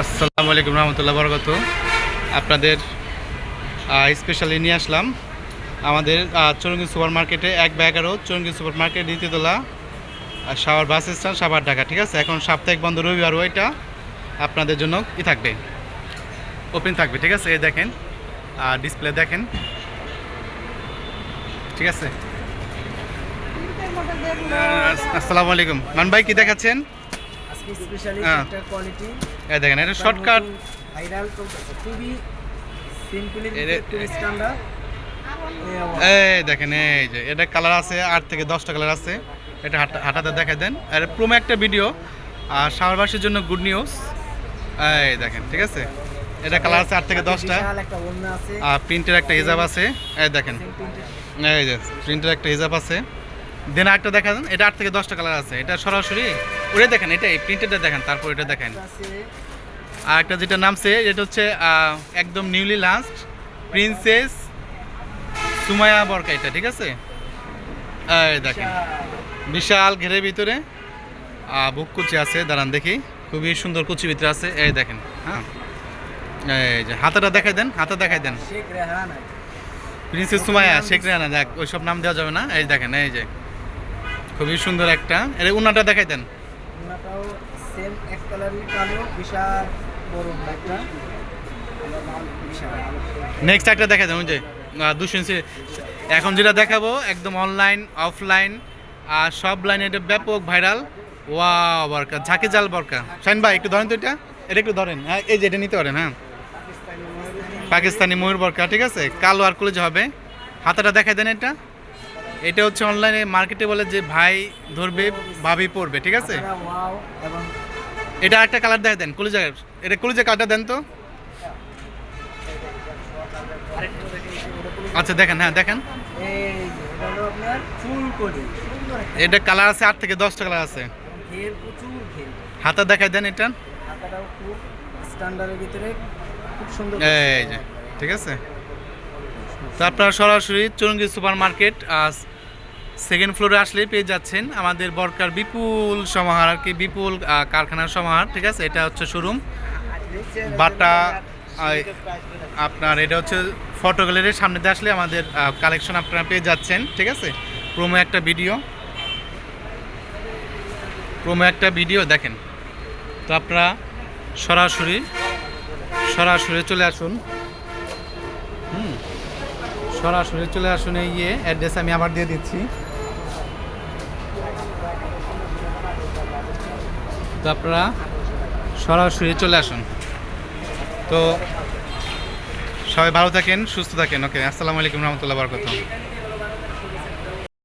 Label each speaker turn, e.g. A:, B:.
A: আসসালামু আলাইকুম রহমতুল্লাহ বরকত। আপনাদের স্পেশালি নিয়ে আসলাম আমাদের চৌরঙ্গি সুপার মার্কেটে 1/11 চৌরঙ্গি সুপার মার্কেট দ্বিতীয়তলা, সাভার বাস স্ট্যান্ড, সাভার ঢাকা। ঠিক আছে, এখন সাপ্তাহিক বন্ধ রবিবার, ওইটা আপনাদের জন্য থাকবে, ওপেন থাকবে। ঠিক আছে, এই দেখেন ডিসপ্লে দেখেন। ঠিক আছে, আসসালামু আলাইকুম। মান ভাই কি দেখাচ্ছেন?
B: আজকে স্পেশালি একটা কোয়ালিটি
A: এই দেখেন, এটা শর্টকাট
B: ভাইরাল খুবই সিম্পলি খুবই স্ট্যান্ডার্ড।
A: এই দেখেন, এই যে এটা কালার আছে 8 থেকে 10টা কালার আছে। এটা হাঁটাতে দেখাই দেন। আর প্রোমো একটা ভিডিও, আর শাহরবাসীর জন্য গুড নিউজ। এই দেখেন, ঠিক আছে, এটা কালার আছে 8 থেকে 10টা।
B: একটা ওড়না আছে,
A: আর প্রিন্টের একটা হিজাব আছে। এই দেখেন, এই যে প্রিন্টের একটা হিজাব আছে। দেন একটা দেখা দেন, এটা 8 থেকে 10টা কালার আছে। এটা সরাসরি ওটা দেখেন, এটাই প্রিন্টেডটা দেখেন, তারপর এটা দেখেন। আর একটা যেটা নামছে, এটা হচ্ছে একদম নিউলি লাস্ট প্রিন্সেস সুমায়া বরকা, এটা ঠিক আছে। এই দেখেন, বিশাল ঘেরের ভিতরে বুক কুচি আছে, দাঁড়ান দেখি, খুবই সুন্দর কুচি ভিতরে আছে। এই দেখেন, হ্যাঁ, এই যে হাতাটা দেখাই দেন, হাতা দেখাই দেন। প্রিন্সেস সুমায়া, শেখ রেহানা, দেখ ওইসব নাম দেওয়া যাবে না। এই দেখেন, এই যে খুবই সুন্দর একটা। এর উন্নাটা দেখাই দেন।
B: ওড়নাটাও সেম এক কালারই কালো, বিশাল বড় একটা।
A: নেক্সট একটা দেখাই দেন, ওই যে 200 ইঞ্চি। এখন যেটা দেখাবো একদম অনলাইন অফলাইন আর সব লাইনে এটা ব্যাপক ভাইরাল। ওয়াও বরকা, ঝাঁকি জাল বরকা। শাইন ভাই একটু ধরেন তো, এটা এটা একটু ধরেন। হ্যাঁ, এই যে এটা নিতে পারেন। হ্যাঁ, পাকিস্তানি ময়ূর বরকা, ঠিক আছে, কালো আর কলেজে হবে। হাতাটা দেখাই দেন। এটা এটা হচ্ছে অনলাইনে মার্কেটে বলে যে ভাই ধরবে, ভাবি পড়বে, ঠিক আছে।
B: ওয়াও, এবং
A: এটা একটা কালার দেখাই দেন, কলেজে, এটা কলেজে কালারটা দেন তো। আচ্ছা দেখেন, হ্যাঁ দেখেন,
B: এই যে এটা হলো আপনার ফুল কোডি, সুন্দর একটা
A: এটা কালার আছে 8 থেকে 10টা কালার আছে।
B: ঘের, প্রচুর ঘের।
A: হাতা দেখাই দেন। এটা
B: হাতাটাও খুব স্ট্যান্ডার্ডের ভিতরে, খুব সুন্দর।
A: এই যে, ঠিক আছে। তো আপনারা সরাসরি চৌরঙ্গি সুপার মার্কেট সেকেন্ড ফ্লোরে আসলেই পেয়ে যাচ্ছেন আমাদের বরকার বিপুল সমাহার, আর কি বিপুল কারখানার সমাহার। ঠিক আছে, এটা হচ্ছে শোরুম বাটা। আপনার এটা হচ্ছে ফটো গ্যালারির সামনে দিয়ে আসলে আমাদের কালেকশন আপনারা পেয়ে যাচ্ছেন। ঠিক আছে, প্রোমো একটা ভিডিও দেখেন। তো আপনারা সরাসরি চলে আসুন। সরাসরি চলে আসুন। এই অ্যাড্রেস আমি আবার দিয়ে দিচ্ছি। তো আপনারা সরাসরি চলে আসুন। তো সবাই ভালো থাকেন, সুস্থ থাকেন। ওকে, আসসালামু আলাইকুম রহমতুল্লাহ বরকাতুহু।